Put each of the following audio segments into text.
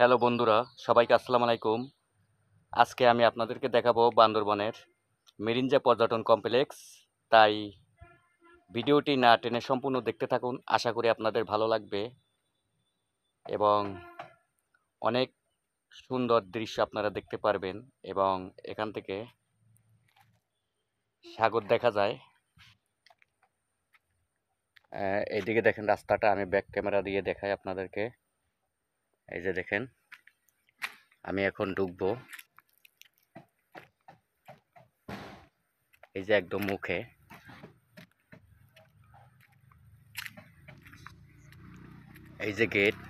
Hello বন্ধুরা, সবাইকে আসসালামু আলাইকুম। আজকে আমি আপনাদেরকে দেখাবো বান্দরবনের মিরিঞ্জা পর্যটন কমপ্লেক্স। তাই ভিডিওটি না টেনে সম্পূর্ণ দেখতে থাকুন। আশা করি আপনাদের ভালো লাগবে এবং অনেক সুন্দর দৃশ্য আপনারা দেখতে পারবেন এবং এখান থেকে সাগর দেখা যায়। এইদিকে দেখেন রাস্তাটা, আমি ব্যাক ক্যামেরা দিয়ে দেখাই আপনাদেরকে। এই যে দেখেন, আমি এখন ঢুকবো। এই যে একদম মুখে, এই যে গেট,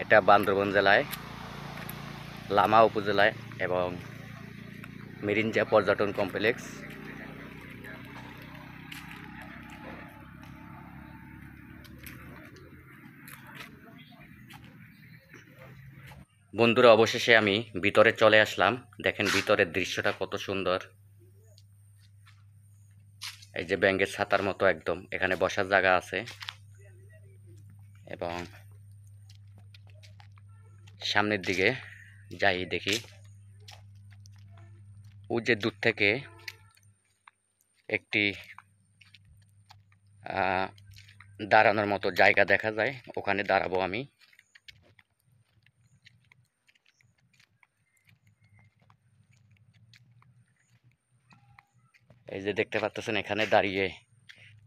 এটা বান্দরবন জেলায় লামা উপজেলায় এবং মিরিঞ্জা পর্যটন কমপ্লেক্স। বন্ধুরা, অবশেষে আমি ভিতরে চলে আসলাম। দেখেন ভিতরের দৃশ্যটা কত সুন্দর। এই যে ব্যাঙের ছাতার মতো একদম এখানে বসার জায়গা আছে এবং সামনের দিকে যাই দেখি, ওই যে দূর থেকে একটি দাঁড়ানোর মতো জায়গা দেখা যায়, ওখানে দাঁড়াবো আমি। এই যে দেখতে পাচ্ছেন, এখানে দাঁড়িয়ে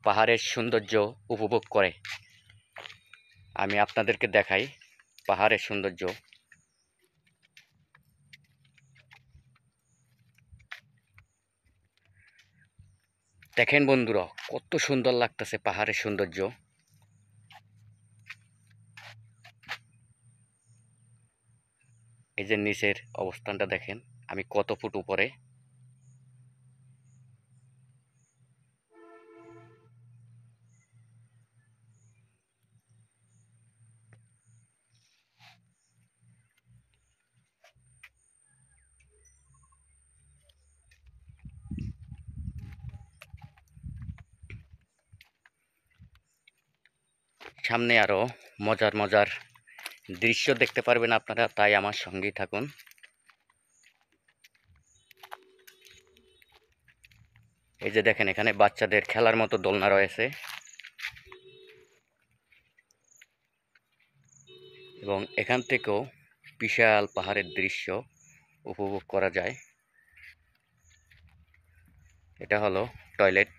পাহাড়ের সৌন্দর্য উপভোগ করে আমি আপনাদেরকে দেখাই পাহাড়ের সৌন্দর্য। দেখেন বন্ধুরা, কত সুন্দর লাগতেছে পাহাড়ের সৌন্দর্য। এই যে নিচের অবস্থানটা দেখেন, আমি কত ফুট উপরে। সামনে আরো মজার মজার দৃশ্য দেখতে পারবেন আপনারা, তাই আমার সঙ্গেই থাকুন। এই যে দেখেন, এখানে বাচ্চাদের খেলার মতো দোলনা রয়েছে এবং এখান থেকেও বিশাল পাহাড়ের দৃশ্য উপভোগ করা যায়। এটা হলো টয়লেট।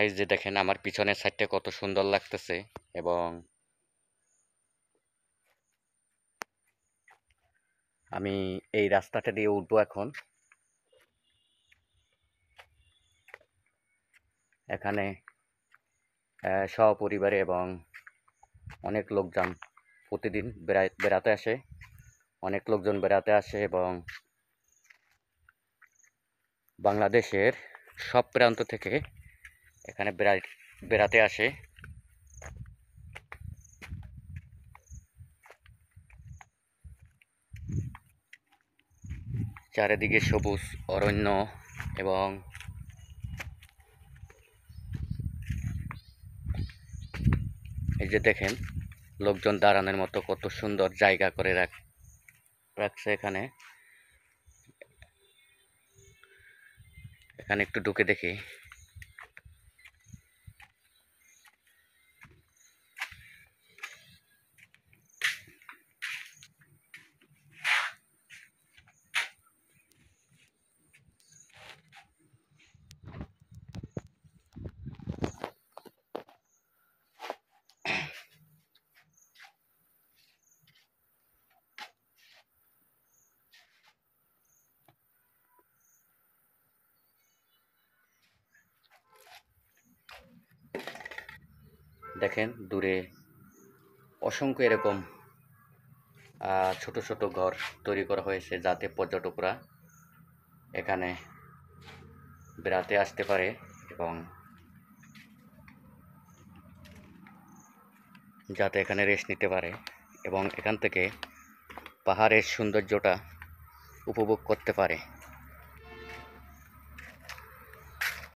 এই যে দেখেন, আমার পিছনের সাইডটা কত সুন্দর লাগতেছে এবং আমি এই রাস্তাটা দিয়ে উঠবো এখন। এখানে সপরিবারে এবং অনেক লোকজন প্রতিদিন বেড়াতে আসে, অনেক লোকজন বেড়াতে আসে এবং বাংলাদেশের সব প্রান্ত থেকে এখানে বেড়াতে আসে। চারিদিকে সবুজ অরণ্য এবং এই যে দেখেন, লোকজন দাঁড়ানোর মতো কত সুন্দর জায়গা করে রাখছে এখানে। এখানে একটু ঢুকে দেখি। দেখেন দূরে অসংখ্য এরকম ছোট ছোট ঘর তৈরি করা হয়েছে, যাতে পর্যটকরা এখানে বেড়াতে আসতে পারে এবং যাতে এখানে রেস্ট নিতে পারে এবং এখান থেকে পাহাড়ের সৌন্দর্যটা উপভোগ করতে পারে।